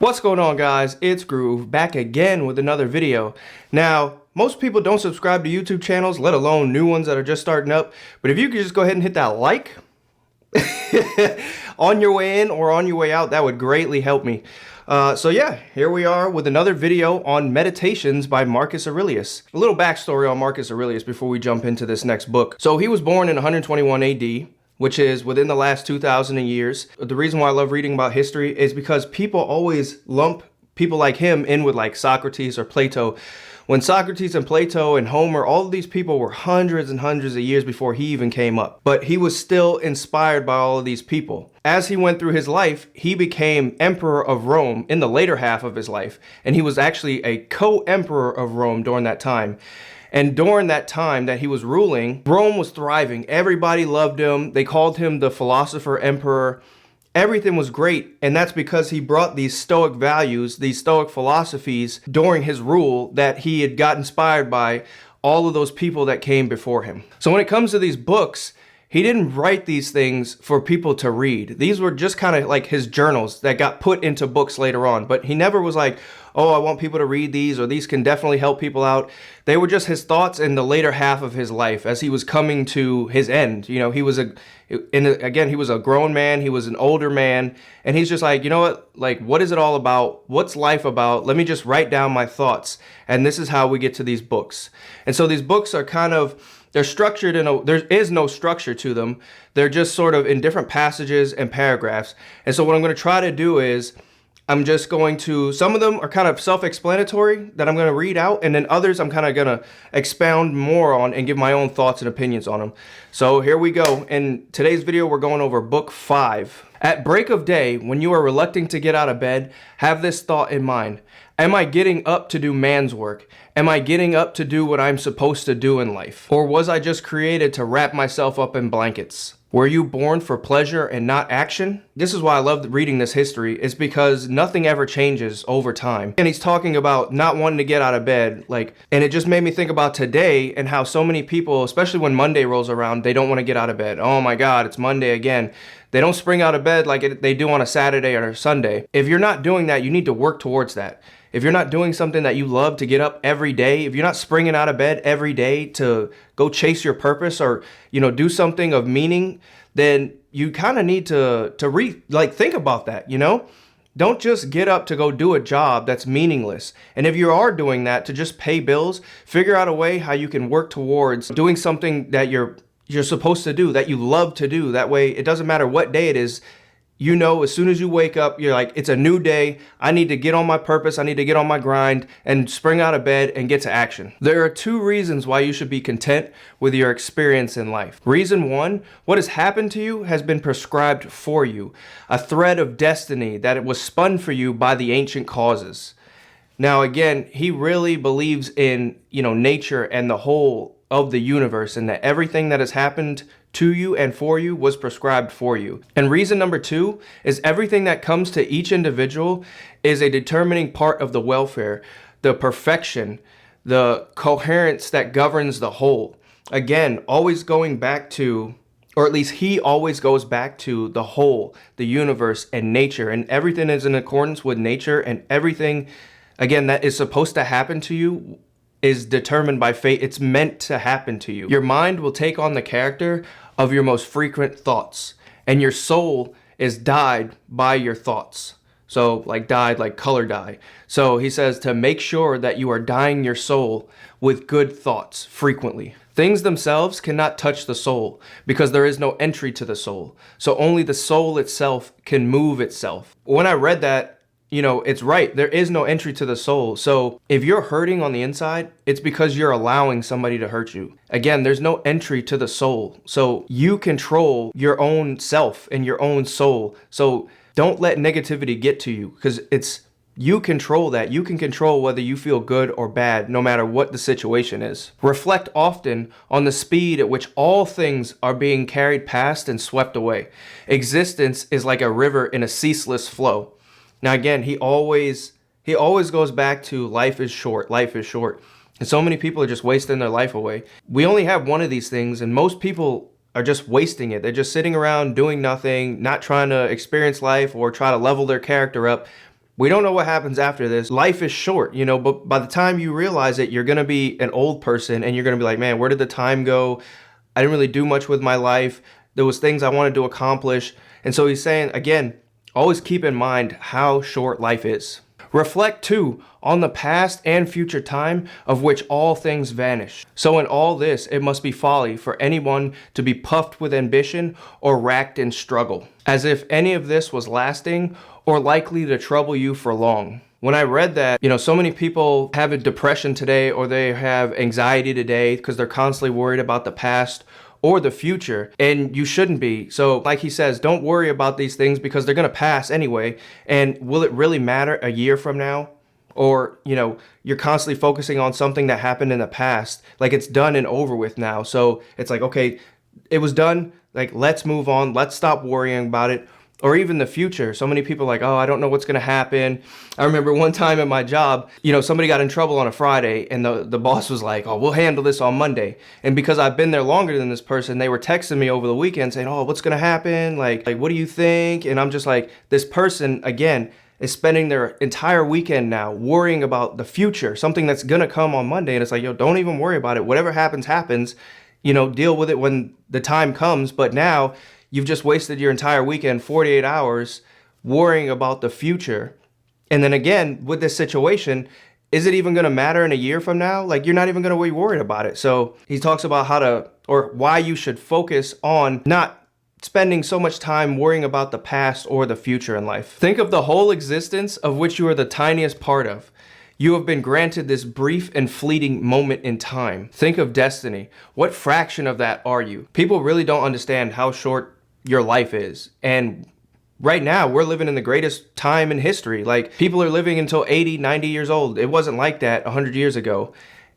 What's going on, guys? It's Groove back again with another video. Now, most people don't subscribe to YouTube channels, let alone new ones that are just starting up. But if you could just go ahead and hit that like on your way in or on your way out, that would greatly help me. So yeah, here we are with another video on Meditations by Marcus Aurelius. A little backstory on Marcus Aurelius before we jump into this next book. So he was born in 121 AD. Which is within the last 2,000 years. The reason why I love reading about history is because people always lump people like him in with like Socrates or Plato. When Socrates and Plato and Homer, all of these people were hundreds and hundreds of years before he even came up. But he was still inspired by all of these people. As he went through his life, he became emperor of Rome in the later half of his life. And he was actually a co-emperor of Rome during that time. And during that time that he was ruling, Rome was thriving. Everybody loved him. They called him the philosopher emperor. Everything was great. And that's because he brought these Stoic values, these Stoic philosophies during his rule that he had got inspired by all of those people that came before him. So when it comes to these books, he didn't write these things for people to read. These were just kind of like his journals that got put into books later on. But he never was like, oh, I want people to read these, or these can definitely help people out. They were just his thoughts in the later half of his life as he was coming to his end. You know, he was he was a grown man, he was an older man, and he's just like, you know what, like, what is it all about? What's life about? Let me just write down my thoughts. And this is how we get to these books. And so these books are kind of, they're structured there is no structure to them. They're just sort of in different passages and paragraphs. And so what I'm going to try to do is, I'm just going to, some of them are kind of self-explanatory that I'm going to read out, and then others I'm kind of going to expound more on and give my own thoughts and opinions on them. So here we go. In today's video, we're going over book 5. At break of day, when you are reluctant to get out of bed, have this thought in mind. Am I getting up to do man's work? Am I getting up to do what I'm supposed to do in life? Or was I just created to wrap myself up in blankets? Were you born for pleasure and not action? This is why I love reading this history, is because nothing ever changes over time. And he's talking about not wanting to get out of bed, and it just made me think about today and how so many people, especially when Monday rolls around, they don't want to get out of bed. Oh my God, it's Monday again. They don't spring out of bed like they do on a Saturday or a Sunday. If you're not doing that, you need to work towards that. If you're not doing something that you love to get up every day, if you're not springing out of bed every day to go chase your purpose or, do something of meaning, then you kind of need to think about that, Don't just get up to go do a job that's meaningless. And if you are doing that to just pay bills, figure out a way how you can work towards doing something that you're supposed to do, that you love to do. That way, it doesn't matter what day it is. As soon as you wake up, you're like, it's a new day. I need to get on my purpose. I need to get on my grind and spring out of bed and get to action. There are 2 reasons why you should be content with your experience in life. Reason 1, what has happened to you has been prescribed for you, a thread of destiny that it was spun for you by the ancient causes. Now, again, he really believes in, nature and the whole of the universe, and that everything that has happened to you and for you was prescribed for you. And reason number 2 is everything that comes to each individual is a determining part of the welfare, the perfection, the coherence that governs the whole. Again, always going back to, or at least he always goes back to the whole, the universe and nature, and everything is in accordance with nature, and everything, again, that is supposed to happen to you is determined by fate. It's meant to happen to you. Your mind will take on the character of your most frequent thoughts, and your soul is dyed by your thoughts. So dyed, like color dye. So he says to make sure that you are dyeing your soul with good thoughts frequently. Things themselves cannot touch the soul because there is no entry to the soul. So only the soul itself can move itself. When I read that, it's right. There is no entry to the soul. So if you're hurting on the inside, it's because you're allowing somebody to hurt you. Again, there's no entry to the soul. So you control your own self and your own soul. So don't let negativity get to you, because you control that. You can control whether you feel good or bad, no matter what the situation is. Reflect often on the speed at which all things are being carried past and swept away. Existence is like a river in a ceaseless flow. Now, again, he always goes back to life is short, life is short. And so many people are just wasting their life away. We only have one of these things, and most people are just wasting it. They're just sitting around doing nothing, not trying to experience life or try to level their character up. We don't know what happens after this. Life is short, you know, but by the time you realize it, you're going to be an old person and you're going to be like, man, where did the time go? I didn't really do much with my life. There was things I wanted to accomplish. And so he's saying, again, always keep in mind how short life is. Reflect too on the past and future time of which all things vanish. So in all this, it must be folly for anyone to be puffed with ambition or racked in struggle, as if any of this was lasting or likely to trouble you for long. When I read that, you know, so many people have a depression today or they have anxiety today because they're constantly worried about the past or the future, and you shouldn't be. So like he says, don't worry about these things because they're gonna pass anyway. And will it really matter a year from now? Or, you know, you're constantly focusing on something that happened in the past, like it's done and over with now. So it's like, okay, it was done, like let's move on, let's stop worrying about it. Or even the future. So many people are like, oh, I don't know what's gonna happen. I remember one time at my job, you know, somebody got in trouble on a Friday and the boss was like, oh, we'll handle this on Monday. And because I've been there longer than this person, they were texting me over the weekend saying, oh, what's gonna happen? Like, what do you think? And I'm just like, this person, again, is spending their entire weekend now worrying about the future, something that's gonna come on Monday. And it's like, yo, don't even worry about it. Whatever happens, happens. You know, deal with it when the time comes. But now, you've just wasted your entire weekend, 48 hours, worrying about the future. And then again, with this situation, is it even gonna matter in a year from now? Like, you're not even gonna be worried about it. So he talks about how to, or why you should focus on not spending so much time worrying about the past or the future in life. Think of the whole existence of which you are the tiniest part of. You have been granted this brief and fleeting moment in time. Think of destiny. What fraction of that are you? People really don't understand how short your life is. And right now we're living in the greatest time in history. Like, people are living until 80, 90 years old. It wasn't like that 100 years ago.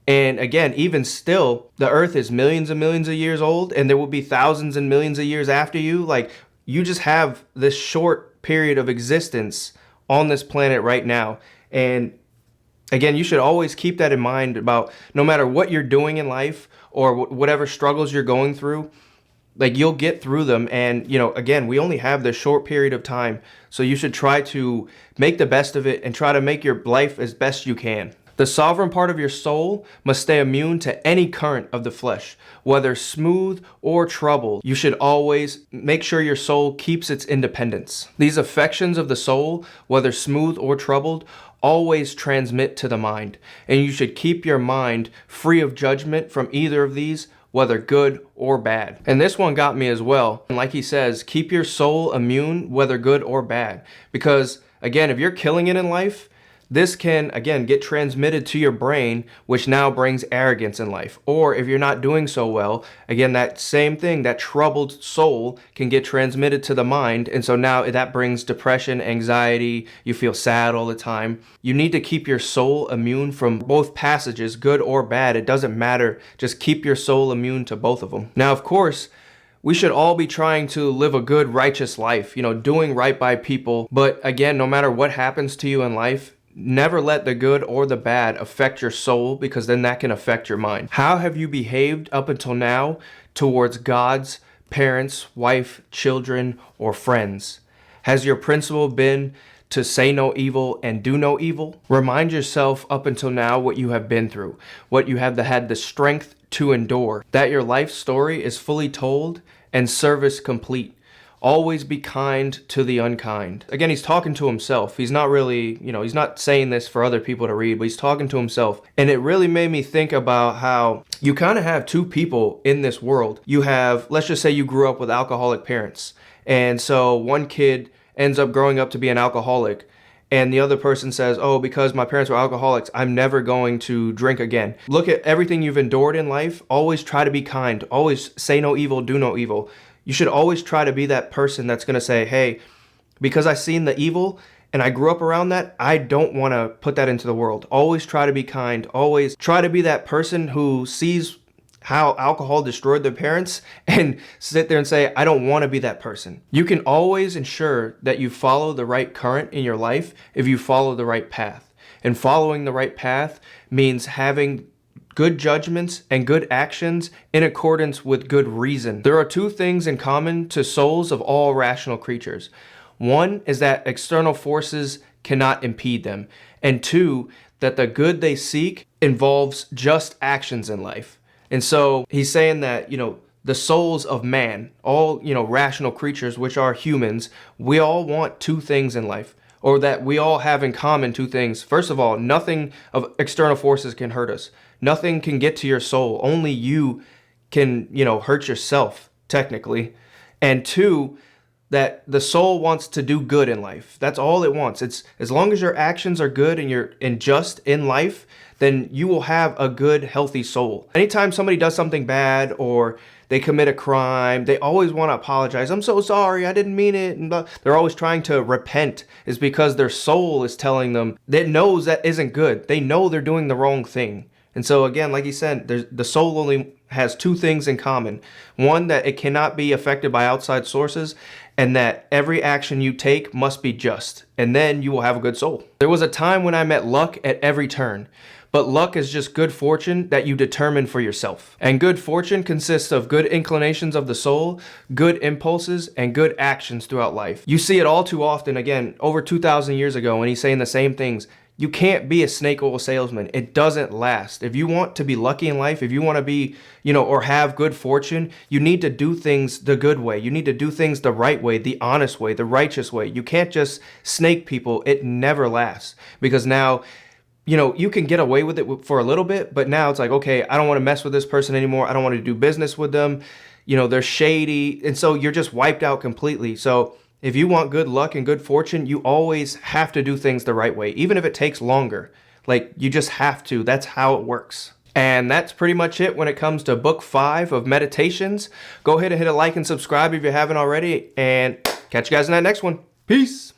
And again, even still, the earth is millions and millions of years old, and there will be thousands and millions of years after you. Like, you just have this short period of existence on this planet right now. And again, you should always keep that in mind about no matter what you're doing in life or whatever struggles you're going through, like, you'll get through them. And, you know, again, we only have this short period of time. So you should try to make the best of it and try to make your life as best you can. The sovereign part of your soul must stay immune to any current of the flesh, whether smooth or troubled. You should always make sure your soul keeps its independence. These affections of the soul, whether smooth or troubled, always transmit to the mind. And you should keep your mind free of judgment from either of these, whether good or bad. And this one got me as well. And like he says, keep your soul immune, whether good or bad. Because again, if you're killing it in life, this can, again, get transmitted to your brain, which now brings arrogance in life. Or if you're not doing so well, again, that same thing, that troubled soul can get transmitted to the mind. And so now that brings depression, anxiety, you feel sad all the time. You need to keep your soul immune from both passages, good or bad. It doesn't matter. Just keep your soul immune to both of them. Now, of course, we should all be trying to live a good, righteous life, you know, doing right by people. But again, no matter what happens to you in life, never let the good or the bad affect your soul, because then that can affect your mind. How have you behaved up until now towards God's parents, wife, children, or friends? Has your principle been to say no evil and do no evil? Remind yourself up until now what you have been through, what you have had the strength to endure, that your life story is fully told and service complete. Always be kind to the unkind. Again, he's talking to himself. He's not really, you know, he's not saying this for other people to read, but he's talking to himself. And it really made me think about how you kind of have two people in this world. You have, let's just say you grew up with alcoholic parents. And so one kid ends up growing up to be an alcoholic. And the other person says, oh, because my parents were alcoholics, I'm never going to drink again. Look at everything you've endured in life. Always try to be kind. Always say no evil, do no evil. You should always try to be that person that's going to say, hey, because I've seen the evil and I grew up around that, I don't want to put that into the world. Always try to be kind. Always try to be that person who sees how alcohol destroyed their parents and sit there and say, I don't want to be that person. You can always ensure that you follow the right current in your life if you follow the right path. And following the right path means having good judgments and good actions in accordance with good reason. There are two things in common to souls of all rational creatures. One is that external forces cannot impede them. And two, that the good they seek involves just actions in life. And so he's saying that, the souls of man, all, rational creatures, which are humans, we all want two things in life, or that we all have in common two things. First of all, nothing of external forces can hurt us. Nothing can get to your soul. Only you can, hurt yourself, technically. And two, that the soul wants to do good in life. That's all it wants. It's as long as your actions are good and you're just in life, then you will have a good, healthy soul. Anytime somebody does something bad or they commit a crime, they always want to apologize. I'm so sorry, I didn't mean it. And they're always trying to repent. Is because their soul is telling them that knows that isn't good. They know they're doing the wrong thing. And so again, like he said, the soul only has two things in common. One, that it cannot be affected by outside sources, and that every action you take must be just, and then you will have a good soul. There was a time when I met luck at every turn, but luck is just good fortune that you determine for yourself. And good fortune consists of good inclinations of the soul, good impulses, and good actions throughout life. You see it all too often, again, over 2,000 years ago, when he's saying the same things. You can't be a snake oil salesman. It doesn't last. If you want to be lucky in life, if you want to be, or have good fortune, you need to do things the good way. You need to do things the right way, the honest way, the righteous way. You can't just snake people. It never lasts, because now, you can get away with it for a little bit, but now it's like, okay, I don't want to mess with this person anymore. I don't want to do business with them. They're shady. And so you're just wiped out completely. So if you want good luck and good fortune, you always have to do things the right way, even if it takes longer. Like, you just have to. That's how it works. And that's pretty much it when it comes to book 5 of Meditations. Go ahead and hit a like and subscribe if you haven't already, and catch you guys in that next one. Peace.